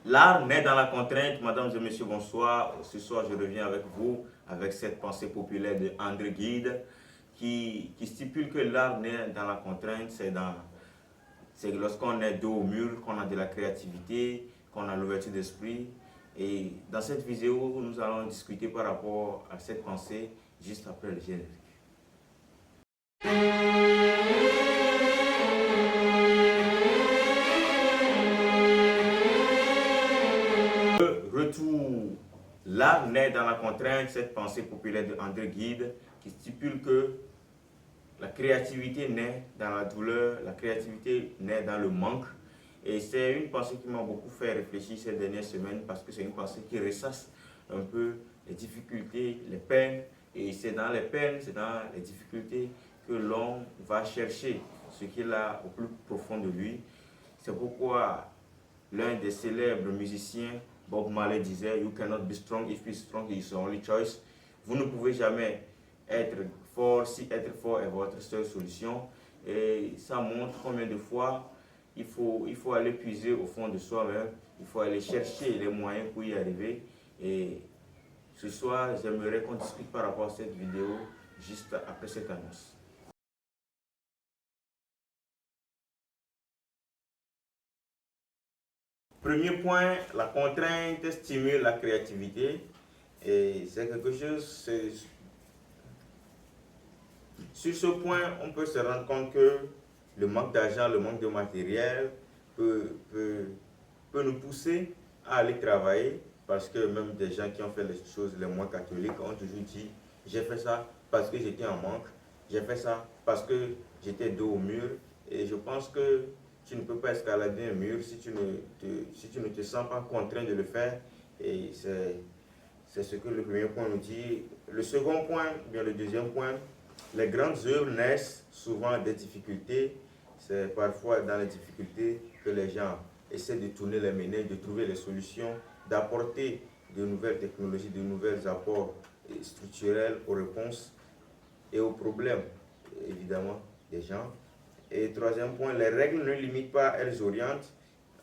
L'art naît dans la contrainte. Mesdames et messieurs, bonsoir. Ce soir, je reviens avec vous avec cette pensée populaire de André Gide qui stipule que l'art naît dans la contrainte. C'est lorsqu'on est dos au mur, qu'on a de la créativité, qu'on a l'ouverture d'esprit. Et dans cette vidéo, nous allons discuter par rapport à cette pensée juste après le générique. Retour. L'art naît dans la contrainte, cette pensée populaire de André Gide qui stipule que la créativité naît dans la douleur, la créativité naît dans le manque. Et c'est une pensée qui m'a beaucoup fait réfléchir ces dernières semaines parce que c'est une pensée qui ressasse un peu les difficultés, les peines. Et c'est dans les peines, c'est dans les difficultés que l'on va chercher ce qu'il a au plus profond de lui. C'est pourquoi l'un des célèbres musiciens, Bob Marley, disait « You cannot be strong if strong is your only choice ». Vous ne pouvez jamais être fort si être fort est votre seule solution. Et ça montre combien de fois il faut aller puiser au fond de soi-même, il faut aller chercher les moyens pour y arriver. Et ce soir, j'aimerais qu'on discute par rapport à cette vidéo juste après cette annonce. Premier point, la contrainte stimule la créativité. Et c'est quelque chose, sur ce point, on peut se rendre compte que le manque d'argent, le manque de matériel peut nous pousser à aller travailler parce que même des gens qui ont fait les choses les moins catholiques ont toujours dit « j'ai fait ça parce que j'étais en manque, j'ai fait ça parce que j'étais dos au mur » et je pense que tu ne peux pas escalader un mur si tu ne te sens pas contraint de le faire et c'est ce que le premier point nous dit. Le second point, bien le deuxième point, les grandes œuvres naissent souvent des difficultés. C'est parfois dans les difficultés que les gens essaient de tourner les méninges, de trouver les solutions, d'apporter de nouvelles technologies, de nouveaux apports structurels aux réponses et aux problèmes, évidemment, des gens. Et troisième point, les règles ne limitent pas, elles orientent.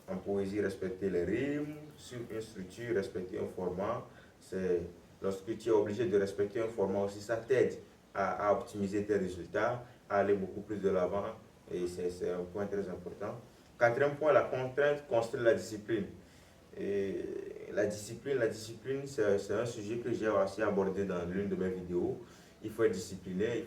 En poésie, respecter les rimes, sur une structure, respecter un format. C'est lorsque tu es obligé de respecter un format aussi, ça t'aide à optimiser tes résultats, à aller beaucoup plus de l'avant. Et c'est un point très important. Quatrième point, la contrainte construit la discipline. Et la discipline, c'est un sujet que j'ai aussi abordé dans l'une de mes vidéos. Il faut être discipliné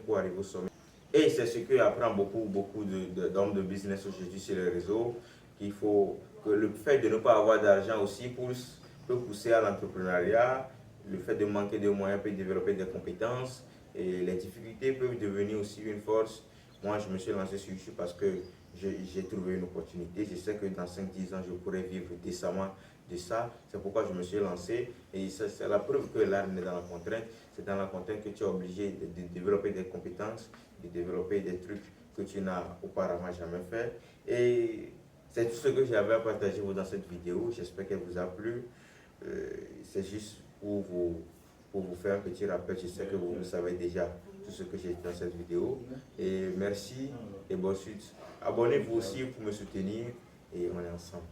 pour arriver au sommet. Et c'est ce que apprend beaucoup d'hommes de business aujourd'hui sur les réseaux, qu'il faut que le fait de ne pas avoir d'argent aussi peut pousser à l'entrepreneuriat, le fait de manquer de moyens peut développer des compétences et les difficultés peuvent devenir aussi une force. Moi, je me suis lancé sur YouTube parce que j'ai trouvé une opportunité. Je sais que dans 5-10 ans, je pourrais vivre décemment de ça. C'est pourquoi je me suis lancé. Et c'est la preuve que l'art est dans la contrainte. C'est dans la contrainte que tu es obligé de développer des compétences, de développer des trucs que tu n'as auparavant jamais fait. Et c'est tout ce que j'avais à partager dans cette vidéo. J'espère qu'elle vous a plu. C'est juste pour vous faire un petit rappel. Je sais que vous le savez déjà tout ce que j'ai dit dans cette vidéo. Et merci et bonne suite. Abonnez-vous aussi pour me soutenir et on est ensemble.